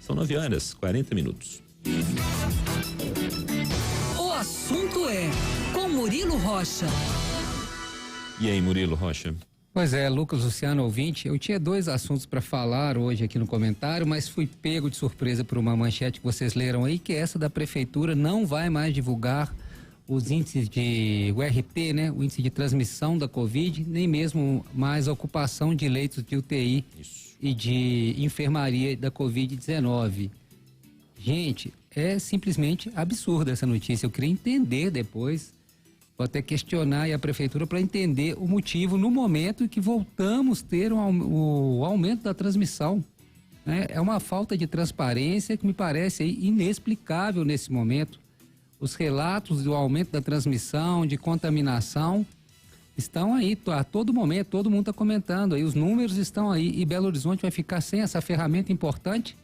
São 9h40. O assunto é com Murilo Rocha. E aí, Murilo Rocha? Pois é, Lucas, Luciano, ouvinte, eu tinha 2 assuntos para falar hoje aqui no comentário, mas fui pego de surpresa por uma manchete que vocês leram aí, que é essa da prefeitura não vai mais divulgar os índices de URT, né? O índice de transmissão da Covid, nem mesmo mais a ocupação de leitos de UTI. Isso. E de enfermaria da Covid-19. Gente, é simplesmente absurda essa notícia. Eu queria entender depois, vou até questionar a prefeitura para entender o motivo no momento em que voltamos a ter o aumento da transmissão. Né? É uma falta de transparência que me parece aí inexplicável nesse momento. Os relatos do aumento da transmissão, de contaminação, estão aí a todo momento, todo mundo está comentando aí, os números estão aí e Belo Horizonte vai ficar sem essa ferramenta importante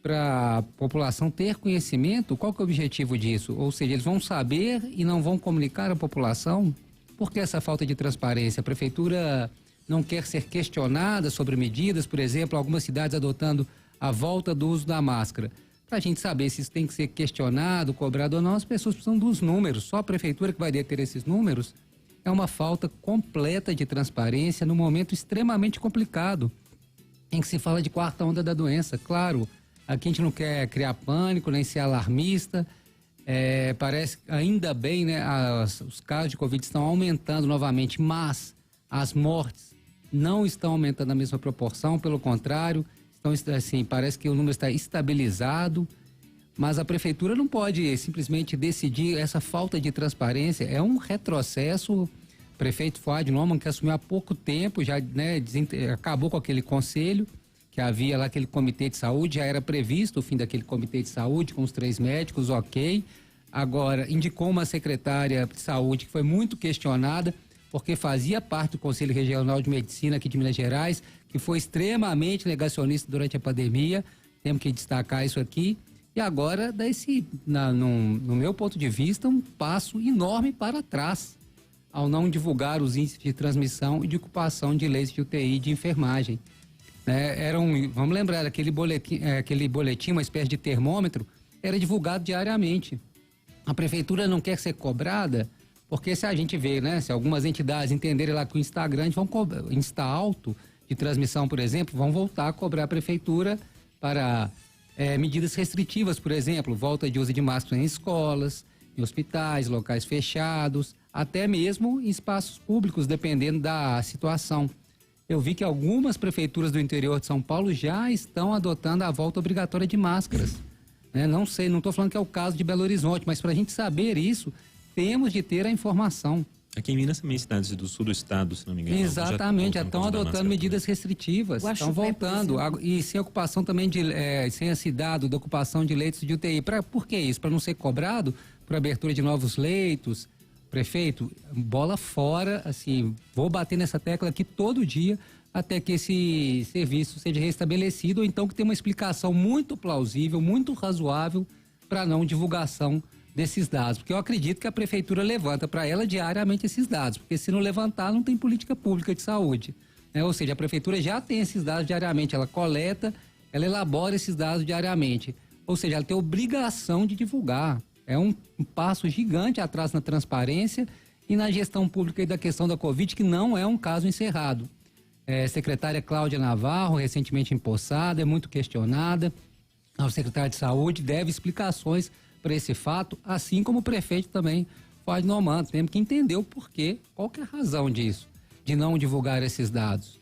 para a população ter conhecimento. Qual que é o objetivo disso? Ou seja, eles vão saber e não vão comunicar à população? Por que essa falta de transparência? A prefeitura não quer ser questionada sobre medidas, por exemplo, algumas cidades adotando a volta do uso da máscara. Para a gente saber se isso tem que ser questionado, cobrado ou não, as pessoas precisam dos números, só a prefeitura que vai deter esses números. É uma falta completa de transparência num momento extremamente complicado, em que se fala de quarta onda da doença. Claro, aqui a gente não quer criar pânico, nem ser alarmista. Parece ainda bem, né? Os casos de Covid estão aumentando novamente, mas as mortes não estão aumentando na mesma proporção, pelo contrário, assim, parece que o número está estabilizado. Mas a prefeitura não pode simplesmente decidir essa falta de transparência. É um retrocesso. O prefeito Fuad Norman, que assumiu há pouco tempo, já acabou com aquele conselho que havia lá, aquele comitê de saúde, já era previsto o fim daquele comitê de saúde com os 3 médicos, ok. Agora, indicou uma secretária de saúde que foi muito questionada, porque fazia parte do Conselho Regional de Medicina aqui de Minas Gerais, que foi extremamente negacionista durante a pandemia. Temos que destacar isso aqui. E agora dá no meu ponto de vista, um passo enorme para trás ao não divulgar os índices de transmissão e de ocupação de leitos de UTI de enfermagem. Vamos lembrar, aquele boletim, uma espécie de termômetro, era divulgado diariamente. A prefeitura não quer ser cobrada, porque se a gente vê, né, se algumas entidades entenderem lá que o Instagram vão cobrar, Insta alto de transmissão, por exemplo, vão voltar a cobrar a prefeitura para medidas restritivas, por exemplo, volta de uso de máscara em escolas, em hospitais, locais fechados, até mesmo em espaços públicos, dependendo da situação. Eu vi que algumas prefeituras do interior de São Paulo já estão adotando a volta obrigatória de máscaras. Não sei, não estou falando que é o caso de Belo Horizonte, mas para a gente saber isso, temos de ter a informação. Aqui em Minas também, cidades do sul do estado, se não me engano. Exatamente, já estão adotando medidas restritivas, estão voltando. E sem ocupação também sem esse dado da ocupação de leitos de UTI. Por que isso? Para não ser cobrado por abertura de novos leitos. Prefeito, bola fora, assim, vou bater nessa tecla aqui todo dia até que esse serviço seja restabelecido, ou então que tenha uma explicação muito plausível, muito razoável para não divulgação desses dados, porque eu acredito que a prefeitura levanta para ela diariamente esses dados, porque se não levantar não tem política pública de saúde, né? Ou seja, a prefeitura já tem esses dados diariamente, ela coleta, ela elabora esses dados diariamente, ou seja, ela tem obrigação de divulgar. É um passo gigante atrás na transparência e na gestão pública e da questão da Covid, que não é um caso encerrado. Secretária Cláudia Navarro, recentemente empossada, é muito questionada. O secretário de Saúde deve explicações para esse fato, assim como o prefeito também, Fuad Norman. Temos que entender o porquê, qual que é a razão disso, de não divulgar esses dados.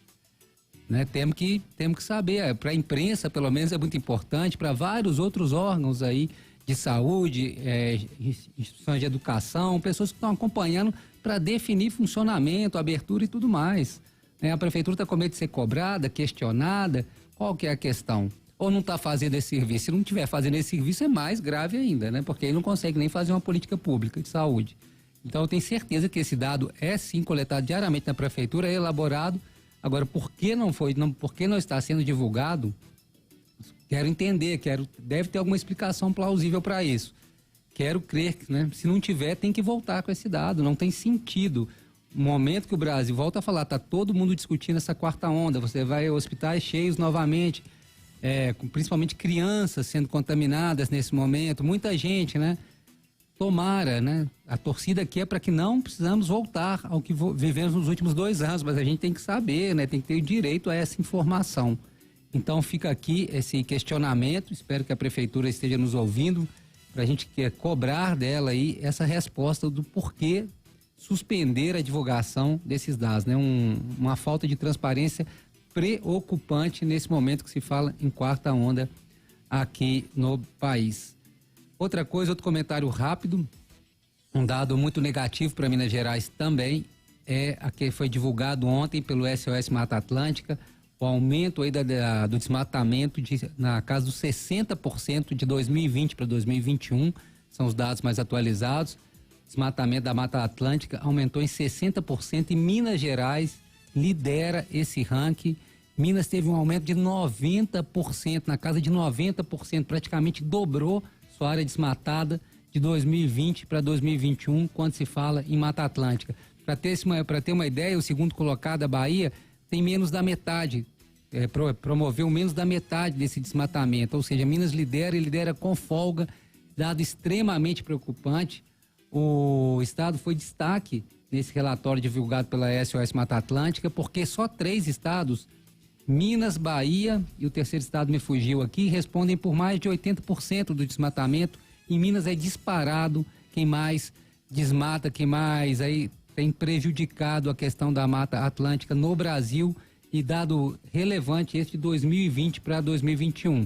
Né? Temos que saber, para a imprensa pelo menos é muito importante, para vários outros órgãos aí de saúde, instituições de educação, pessoas que estão acompanhando para definir funcionamento, abertura e tudo mais. A prefeitura está com medo de ser cobrada, questionada, qual que é a questão? Ou não está fazendo esse serviço? Se não estiver fazendo esse serviço é mais grave ainda, né? Porque aí não consegue nem fazer uma política pública de saúde. Então eu tenho certeza que esse dado é sim coletado diariamente na prefeitura, é elaborado. Agora, por que não está sendo divulgado? Quero entender, deve ter alguma explicação plausível para isso. Quero crer, né? Se não tiver, tem que voltar com esse dado, não tem sentido. No momento que o Brasil volta a falar, tá todo mundo discutindo essa quarta onda, você vai a hospitais cheios novamente, principalmente crianças sendo contaminadas nesse momento, muita gente, né? Tomara, né? A torcida aqui é para que não precisamos voltar ao que vivemos nos últimos 2 anos, mas a gente tem que saber, né? Tem que ter o direito a essa informação. Então fica aqui esse questionamento, espero que a prefeitura esteja nos ouvindo, para a gente cobrar dela aí essa resposta do porquê suspender a divulgação desses dados, né? Uma falta de transparência preocupante nesse momento que se fala em 4ª onda aqui no país. Outra coisa, outro comentário rápido, um dado muito negativo para Minas Gerais também, é a que foi divulgado ontem pelo SOS Mata Atlântica, o aumento aí do desmatamento na casa dos 60% de 2020 para 2021, são os dados mais atualizados. O desmatamento da Mata Atlântica aumentou em 60% e Minas Gerais lidera esse ranking. Minas teve um aumento de 90%, na casa de 90%, praticamente dobrou sua área desmatada de 2020 para 2021, quando se fala em Mata Atlântica. Para ter uma ideia, o segundo colocado, a Bahia, tem menos da metade, promoveu menos da metade desse desmatamento, ou seja, Minas lidera com folga, dado extremamente preocupante. O estado foi destaque nesse relatório divulgado pela SOS Mata Atlântica, porque só 3 estados, Minas, Bahia e o terceiro estado me fugiu aqui, respondem por mais de 80% do desmatamento. Em Minas é disparado quem mais desmata, quem mais aí tem prejudicado a questão da Mata Atlântica no Brasil, e dado relevante esse de 2020 para 2021.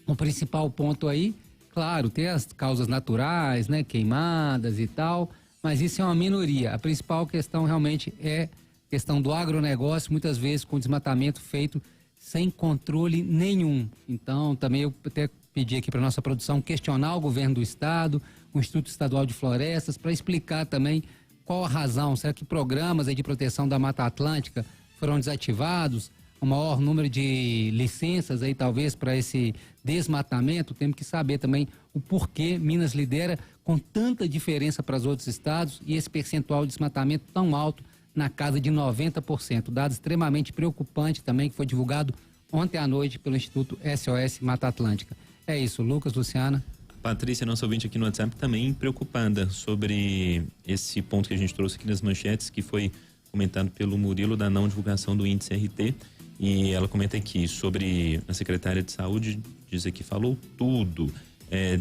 O principal ponto aí, claro, tem as causas naturais, né, queimadas e tal, mas isso é uma minoria. A principal questão realmente é a questão do agronegócio, muitas vezes com desmatamento feito sem controle nenhum. Então, também eu até pedi aqui para nossa produção questionar o governo do estado, o Instituto Estadual de Florestas, para explicar também qual a razão. Será que programas aí de proteção da Mata Atlântica foram desativados? O maior número de licenças aí talvez para esse desmatamento? Temos que saber também o porquê Minas lidera com tanta diferença para os outros estados e esse percentual de desmatamento tão alto, na casa de 90%. Dado extremamente preocupante também, que foi divulgado ontem à noite pelo Instituto SOS Mata Atlântica. É isso, Lucas, Luciana. Patrícia, nossa ouvinte aqui no WhatsApp, também preocupada sobre esse ponto que a gente trouxe aqui nas manchetes, que foi comentado pelo Murilo, da não divulgação do índice RT. E ela comenta aqui sobre a secretária de saúde, diz aqui, falou tudo.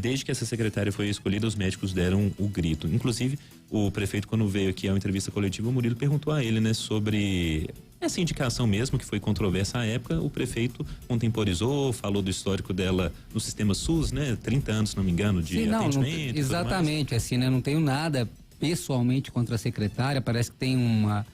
Desde que essa secretária foi escolhida, os médicos deram o grito. Inclusive, o prefeito, quando veio aqui a uma entrevista coletiva, o Murilo perguntou a ele, né, sobre essa indicação mesmo, que foi controversa à época. O prefeito contemporizou, falou do histórico dela no sistema SUS, né, 30 anos, se não me engano, de atendimento. Exatamente, assim, né, não tenho nada pessoalmente contra a secretária, parece que tem uma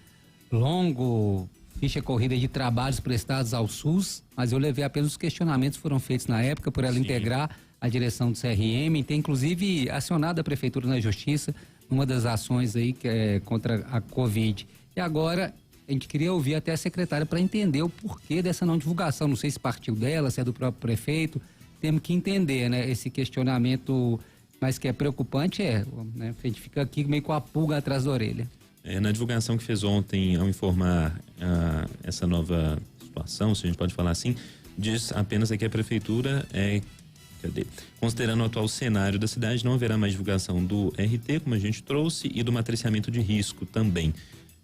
longa ficha corrida de trabalhos prestados ao SUS, mas eu levei apenas os questionamentos que foram feitos na época por ela integrar a direção do CRM, tem inclusive acionado a prefeitura na justiça numa das ações aí que é contra a Covid. E agora a gente queria ouvir até a secretária para entender o porquê dessa não divulgação. Não sei se partiu dela, se é do próprio prefeito. Temos que entender, né? Esse questionamento, mas que é preocupante né? A gente fica aqui meio com a pulga atrás da orelha. Na divulgação que fez ontem, ao informar essa nova situação, se a gente pode falar assim, diz apenas que a prefeitura considerando o atual cenário da cidade, não haverá mais divulgação do RT, como a gente trouxe, e do matriciamento de risco também.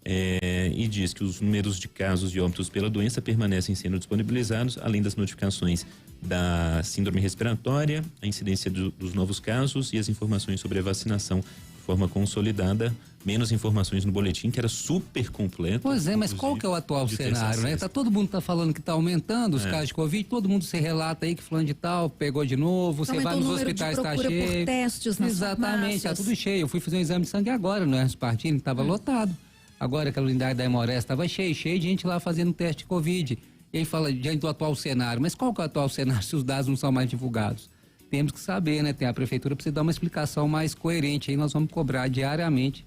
E diz que os números de casos de óbitos pela doença permanecem sendo disponibilizados, além das notificações da síndrome respiratória, a incidência dos novos casos e as informações sobre a vacinação de forma consolidada, menos informações no boletim, que era super completo. Pois é, mas qual que é o atual cenário, né? Todo mundo tá falando que tá aumentando os casos de Covid, todo mundo se relata aí que fulano de tal pegou de novo, você vai nos hospitais, tá cheio. Por testes nas Exatamente, tá tudo cheio. Eu fui fazer um exame de sangue agora no Ernest Partini, tava lotado. Agora aquela unidade da Hemorés estava cheio de gente lá fazendo teste de Covid. E aí fala diante do atual cenário. Mas qual que é o atual cenário se os dados não são mais divulgados? Temos que saber, né? A prefeitura precisa dar uma explicação mais coerente. Aí nós vamos cobrar diariamente,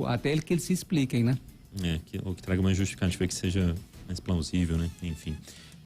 até que eles se expliquem, né? Ou que traga uma justificativa que seja mais plausível, né? Enfim.